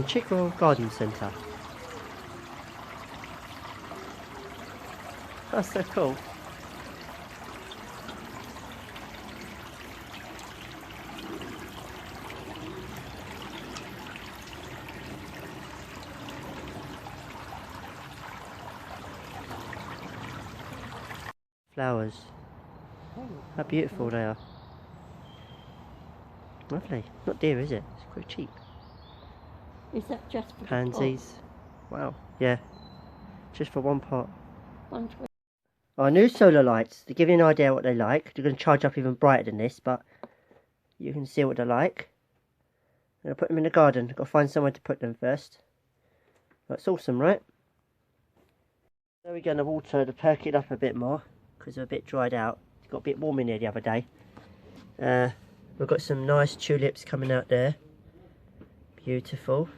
Chickerell Garden Centre. That's so cool. Flowers. How beautiful they are. Lovely. Not dear, is it? It's quite cheap. Is that just for pansies? Wow. Yeah. Just for one pot. $1.20. Our new solar lights. To give you an idea what they like. They're going to charge up even brighter than this, but you can see what they're like. I'm going to put them in the garden. I've got to find somewhere to put them first. That's awesome, right? So we're going to water to perk it up a bit more, because they're a bit dried out. It got a bit warm in here the other day. We've got some nice tulips coming out there. Beautiful.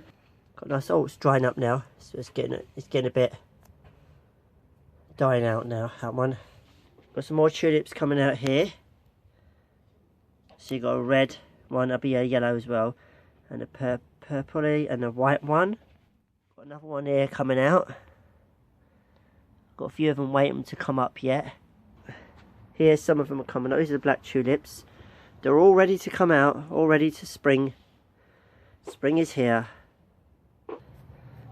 Got nice. Oh, it's drying up now. So it's getting a bit dying out now. That one. Got some more tulips coming out here. So you got a red one. There'll be a yellow as well, and a purpley and a white one. Got another one here coming out. Got a few of them waiting to come up yet. Here, some of them are coming out. These are the black tulips. They're all ready to come out, all ready to spring. Spring is here.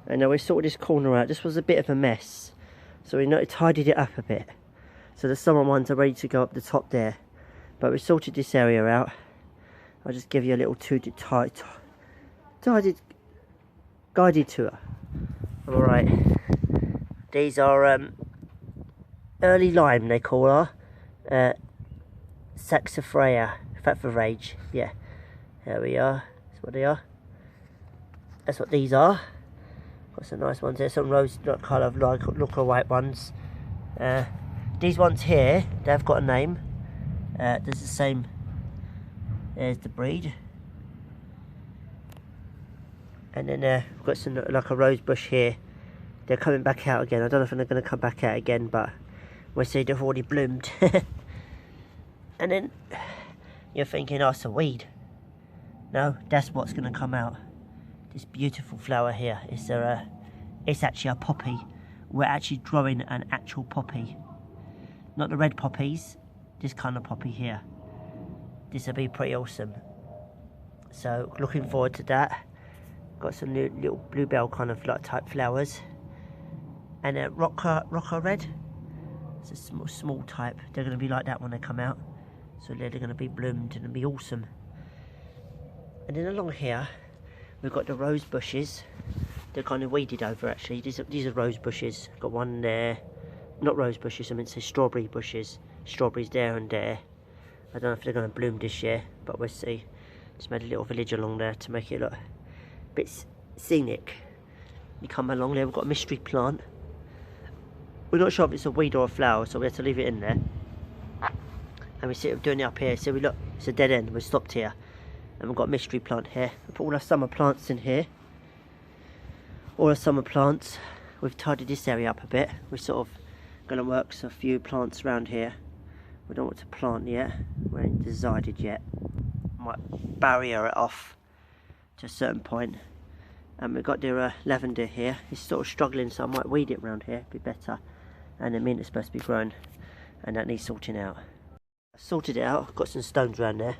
And now we sorted this corner out. This was a bit of a mess, so we tidied it up a bit. So the summer ones are ready to go up the top there. But we sorted this area out. I'll just give you a little guided tour. Alright. These are early lime, they call her. Saxifraya, fat for rage. Yeah, there we are. That's what they are. That's what these are. Got some nice ones there. Some rose colour, look white ones. These ones here, they've got a name. There's the same. There's the breed. And then we've got some like a rose bush here. They're coming back out again. I don't know if they're going to come back out again, but we'll see. They've already bloomed. And then you're thinking, oh, it's a weed. No, that's what's going to come out. This beautiful flower here. It's actually a poppy. We're actually growing an actual poppy. Not the red poppies. This kind of poppy here. This will be pretty awesome. So looking forward to that. Got some new little bluebell kind of like type flowers. And a rocker red. It's a small type. They're going to be like that when they come out. So they're going to be bloomed and it'll be awesome. And then along here, we've got the rose bushes. They're kind of weeded over actually. These are rose bushes. Got one there. Not rose bushes, I meant to say strawberry bushes. Strawberries there and there. I don't know if they're going to bloom this year, but we'll see. Just made a little village along there to make it look a bit scenic. You come along there, we've got a mystery plant. We're not sure if it's a weed or a flower, so we have to leave it in there. And we see it doing it up here, so we look, it's a dead end, we stopped here. And we've got a mystery plant here. We put all our summer plants in here. All our summer plants. We've tidied this area up a bit. We're sort of going to work a few plants around here. We don't want to plant yet. We ain't decided yet. Might barrier it off to a certain point. And we've got the lavender here. It's sort of struggling, so I might weed it around here. Be better. And the mint is supposed to be grown, and that needs sorting out. I sorted it out. I've got some stones around there,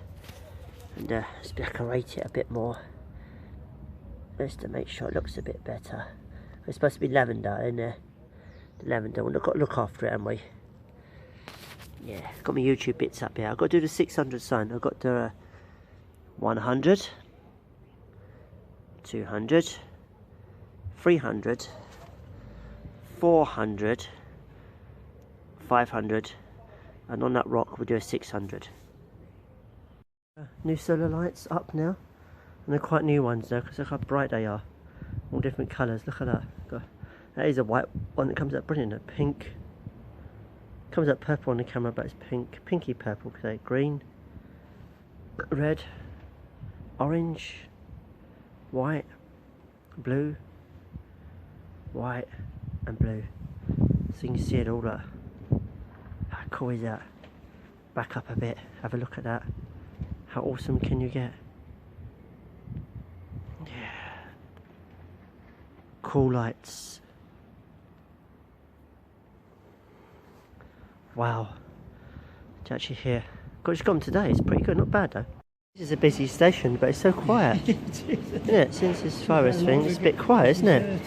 and let's decorate it a bit more, just to make sure it looks a bit better. It's supposed to be lavender in there. The lavender. We've got to look after it, haven't we? Yeah. Got my YouTube bits up here. I've got to do the 600 sign. I've got the 100. 200, 300, 400, 500, and on that rock we'll do a 600. New solar lights up now, and they're quite new ones though, because look how bright they are. All different colours, look at that. That is a white one that comes out brilliant, a pink. Comes out purple on the camera, but it's pink, pinky purple, say green, red, orange, white, blue, white and blue. So you can see it all that. How cool is that? Back up a bit, have a look at that. How awesome can you get? Yeah. Cool lights. Wow. It's actually here. It's got them today. It's pretty good. Not bad though. This is a busy station, but it's so quiet. Isn't it? Since this virus thing, it's a bit quiet, isn't it?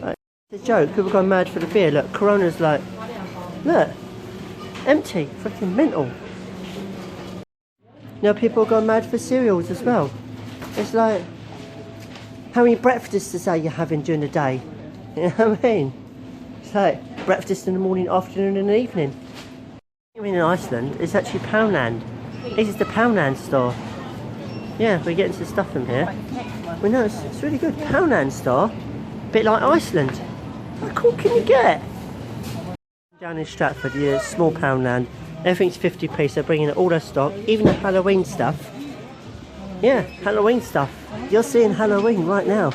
Like, it's a joke. People gone mad for the beer. Look, Corona's like, look, empty. Freaking mental. You know, people have gone mad for cereals as well. It's like, how many breakfasts are you having during the day? You know what I mean? It's like breakfast in the morning, afternoon and evening. I mean, in Iceland, it's actually Poundland. This is the Poundland store. Yeah, we're getting some stuff from here. Well, no, it's really good. Poundland store. Bit like Iceland. How cool can you get? Down in Stratford, yeah, small Poundland. Everything's 50p, so bringing all their stock, even the Halloween stuff. Yeah, Halloween stuff. You're seeing Halloween right now.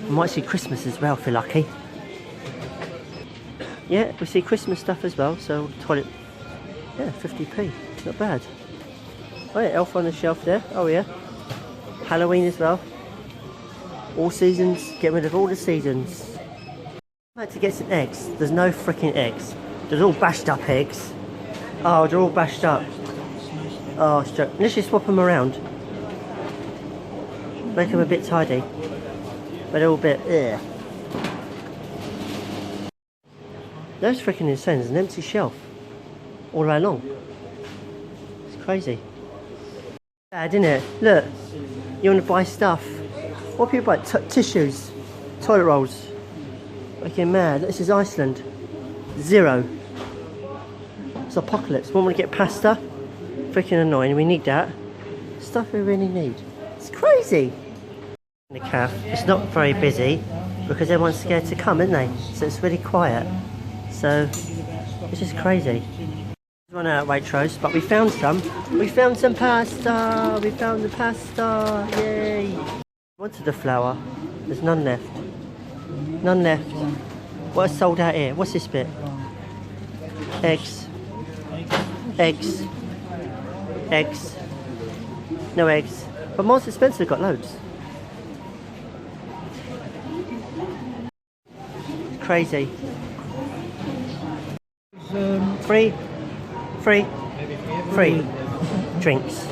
You might see Christmas as well if you're lucky. Yeah, we see Christmas stuff as well, so toilet. Yeah, 50p. Not bad. Oh yeah, Elf on the shelf there. Oh yeah. Halloween as well. All seasons. Get rid of all the seasons. I had to get some eggs. There's no freaking eggs. There's all bashed up eggs. Oh, they're all bashed up. Oh, it's joke. Let's just swap them around. Make them a bit tidy. But they're all a bit, ugh. That's freaking insane. There's an empty shelf. All the way along. It's crazy. Bad, isn't it? Look. You want to buy stuff. What people buy? Tissues. Toilet rolls. Freaking mad. This is Iceland. Zero. It's apocalypse. When we get pasta, freaking annoying. We need that. Stuff we really need. It's crazy. In the cafe, it's not very busy because everyone's scared to come, isn't they? So it's really quiet. So it's just crazy. We've run out of Waitrose, but we found some. We found some pasta. We found the pasta. Yay! Wanted the flour. There's none left. None left. What is sold out here? What's this bit? Eggs. Eggs. Eggs. No eggs. But Marks and Spencer got loads. It's crazy. Free. Free. Free. Drinks.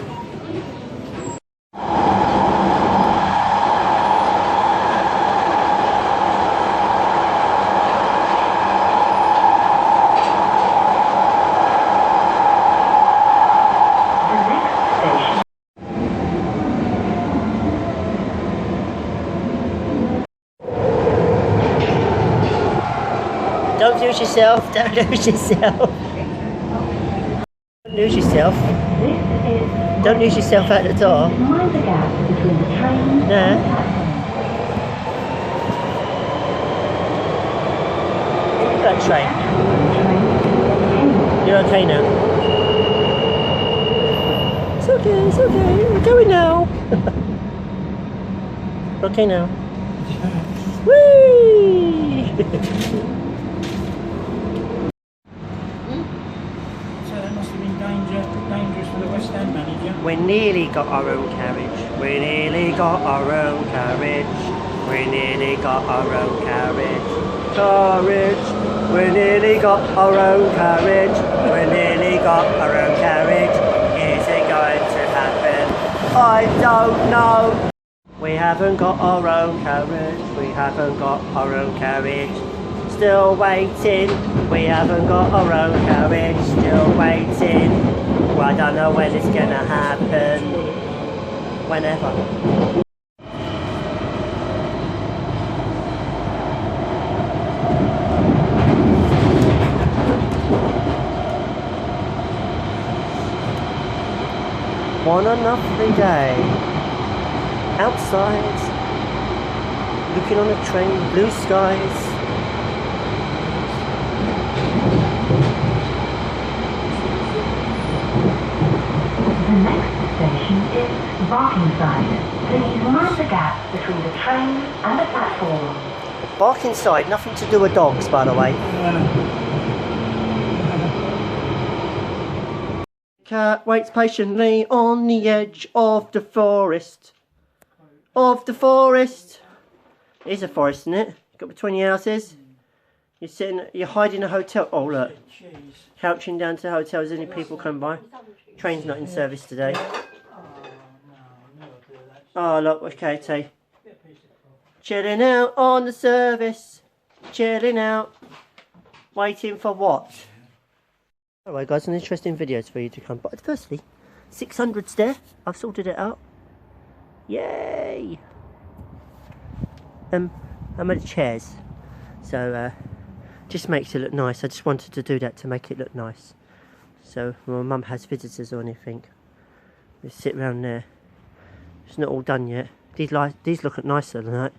Don't lose yourself, don't lose yourself. Don't lose yourself. Don't lose yourself out the door. No. That train. You're okay now. It's okay, it's okay. We're going now. Okay now. Whee! Dangerous for the West End manager. We nearly got our own carriage. We nearly got our own carriage. We nearly got our own carriage. Carriage. We nearly got our own carriage. We nearly got our own carriage. Is it going to happen? I don't know. We haven't got our own carriage. We haven't got our own carriage. Still waiting. We haven't got our own carriage. Still waiting. Well, I don't know when it's gonna happen. Whenever. One a lovely day. Outside. Looking on a train. Blue skies. The next station is Barkingside. Please mind the gap between the train and the platform. Barkingside, nothing to do with dogs, by the way. Cat waits patiently on the edge of the forest. Of the forest. It is a forest, isn't it? Got between your houses. You're sitting, you're hiding a hotel. Oh look, couching down to the hotel as any people come by. Train's not in service today. Oh look, what's Katie? Chilling out on the service. Chilling out. Waiting for what? Alright guys, an interesting videos for you to come. But firstly, 600's there. I've sorted it out. Yay! I made chairs. So just makes it look nice. I just wanted to do that to make it look nice. So when my mum has visitors or anything, we sit around there. It's not all done yet. These look nicer than that.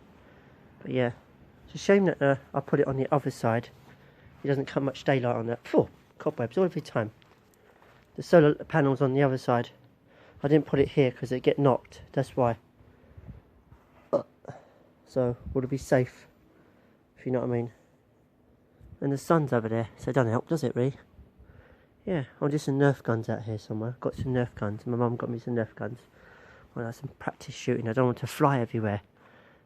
But yeah, it's a shame that I put it on the other side. It doesn't come much daylight on that. Phew, cobwebs all the time. The solar panels on the other side. I didn't put it here because it get knocked. That's why. So would it be safe? If you know what I mean. And the sun's over there, so it doesn't help, does it really? Yeah, I'm just some Nerf guns out here somewhere. Got some Nerf guns. My mum got me some Nerf guns. Well, that's some practice shooting. I don't want to fly everywhere.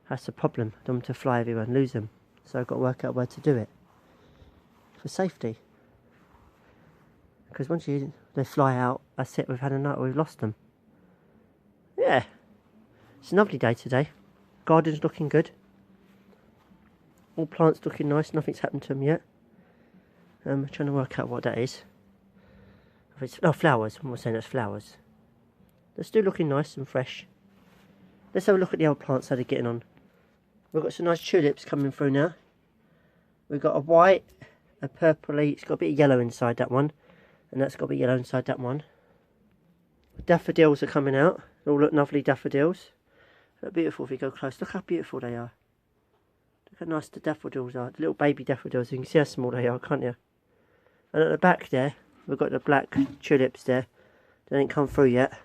That's the problem. I don't want to fly everywhere and lose them. So I've got to work out where to do it. For safety. Because once they fly out, that's it. We've had enough. We've lost them. Yeah. It's a lovely day today. Garden's looking good. All plants looking nice. Nothing's happened to them yet. I'm trying to work out what that is. If it's, oh, flowers. I'm not saying that's flowers. They're still looking nice and fresh. Let's have a look at the old plants, how they're getting on. We've got some nice tulips coming through now. We've got a white, a purpley. It's got a bit of yellow inside that one. And that's got a bit of yellow inside that one. Daffodils are coming out. They all look lovely daffodils. They're beautiful if you go close. Look how beautiful they are. Look how nice the daffodils are. The little baby daffodils. You can see how small they are, can't you? And at the back there, we've got the black tulips there. They ain't come through yet.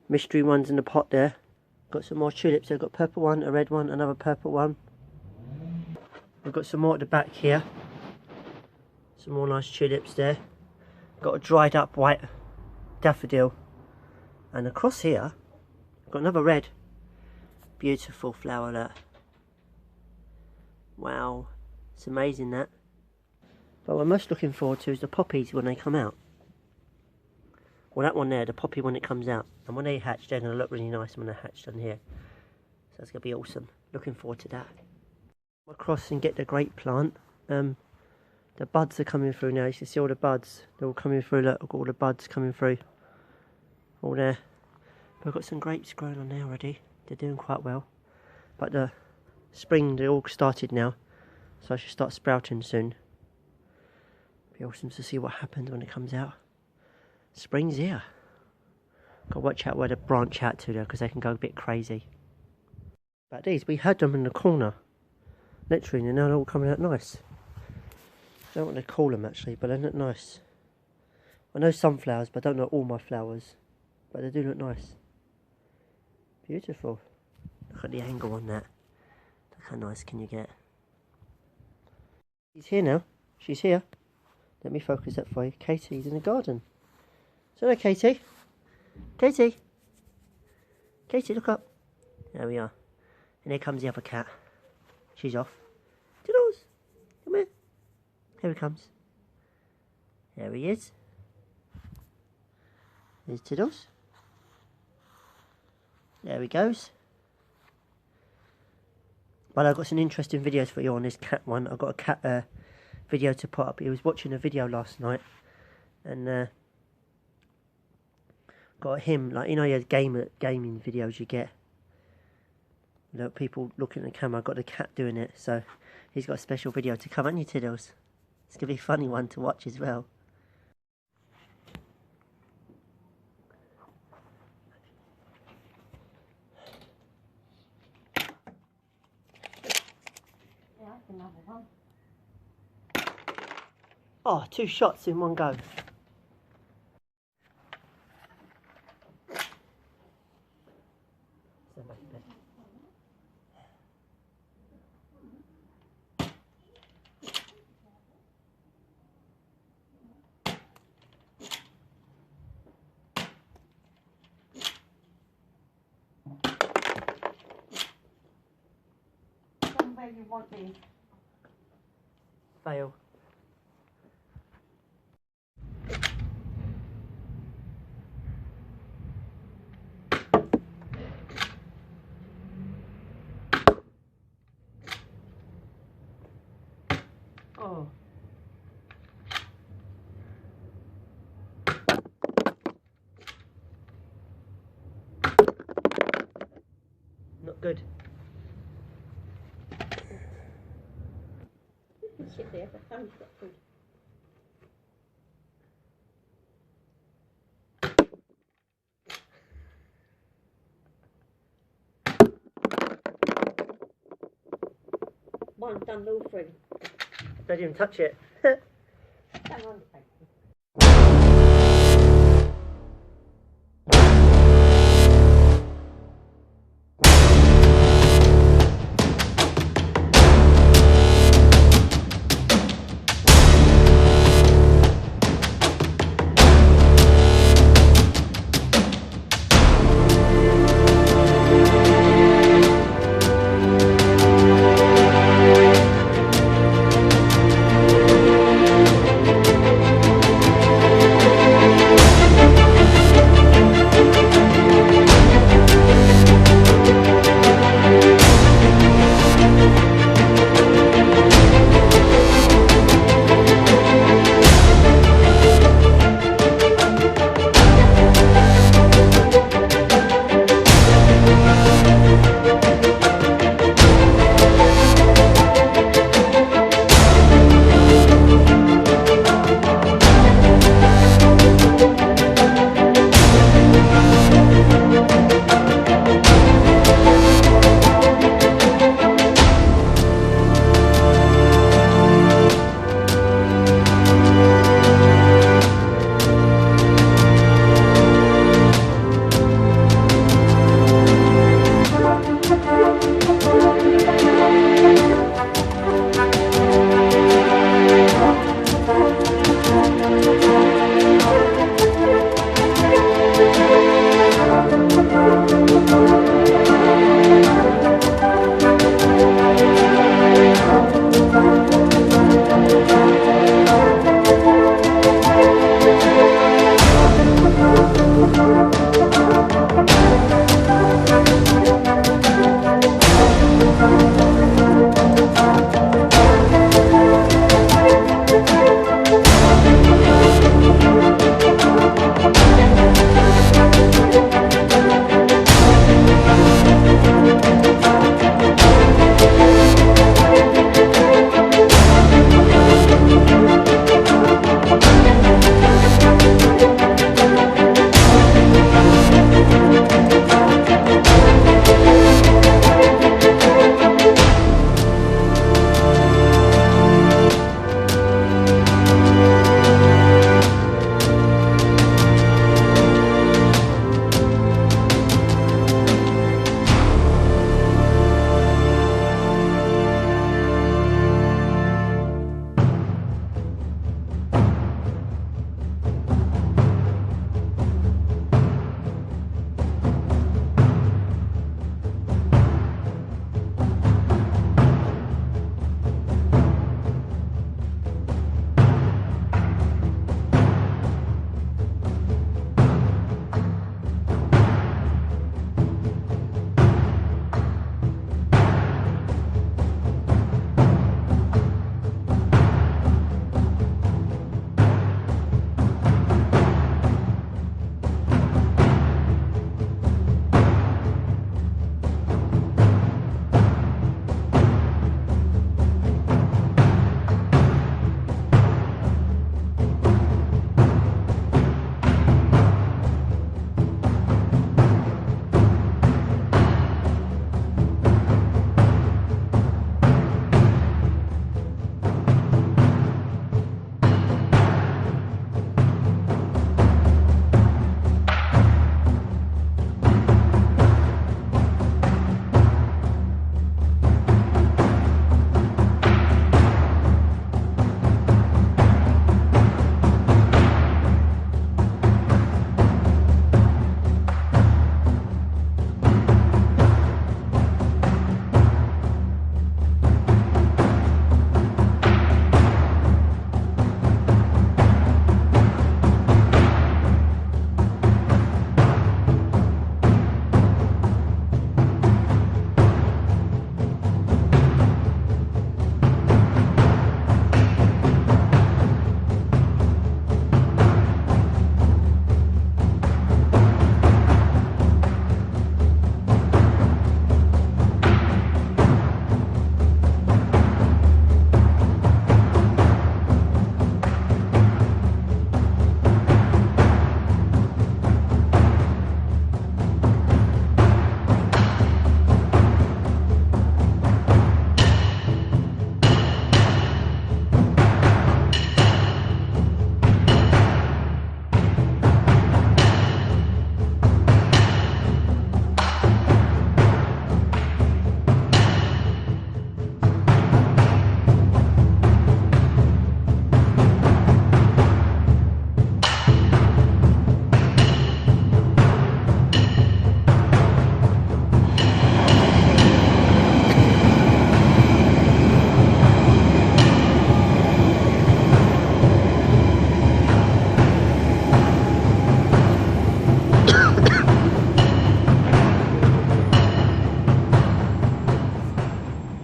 Mystery ones in the pot there. Got some more tulips. They've got a purple one, a red one, another purple one. We've got some more at the back here. Some more nice tulips there. Got a dried up white daffodil. And across here, got another red. Beautiful flower that. Wow. It's amazing that. But what I'm most looking forward to is the poppies when they come out. Well, that one there, the poppy when it comes out. And when they hatch, they're going to look really nice when they're hatched on here. So it's going to be awesome. Looking forward to that. Across and get the grape plant. The buds are coming through now. You can see all the buds. They're all coming through. Look, I've got all the buds coming through. All there. But I've got some grapes growing on there already. They're doing quite well. But the spring, they all started now. So I should start sprouting soon. Be awesome to see what happens when it comes out. Spring's here. Got to watch out where they branch out to though, because they can go a bit crazy. But these, we had them in the corner. Literally, and now they're all coming out nice. I don't know what to call them actually, but they look nice. I know some flowers, but I don't know all my flowers. But they do look nice. Beautiful. Look at the angle on that. Look how nice can you get. She's here now. She's here. Let me focus that for you. Katie's in the garden. So there, Katie. Katie. Katie, look up. There we are. And here comes the other cat. She's off. Toodles. Come here. Here he comes. There he is. There's Toodles. There he goes. But I've got some interesting videos for you on this cat one. I've got a cat video to put up. He was watching a video last night. And got him, like, you know, he has gaming videos you get. Look, people looking at the camera. I've got the cat doing it. So he's got a special video to come, hasn't he, Toodles? It's going to be a funny one to watch as well. Another one. Oh, 2 shots in one go. where you want these. Fail. Oh. Not good. Sit there, the phone's got food. Mine's done all through. Don't even touch it. Hang on.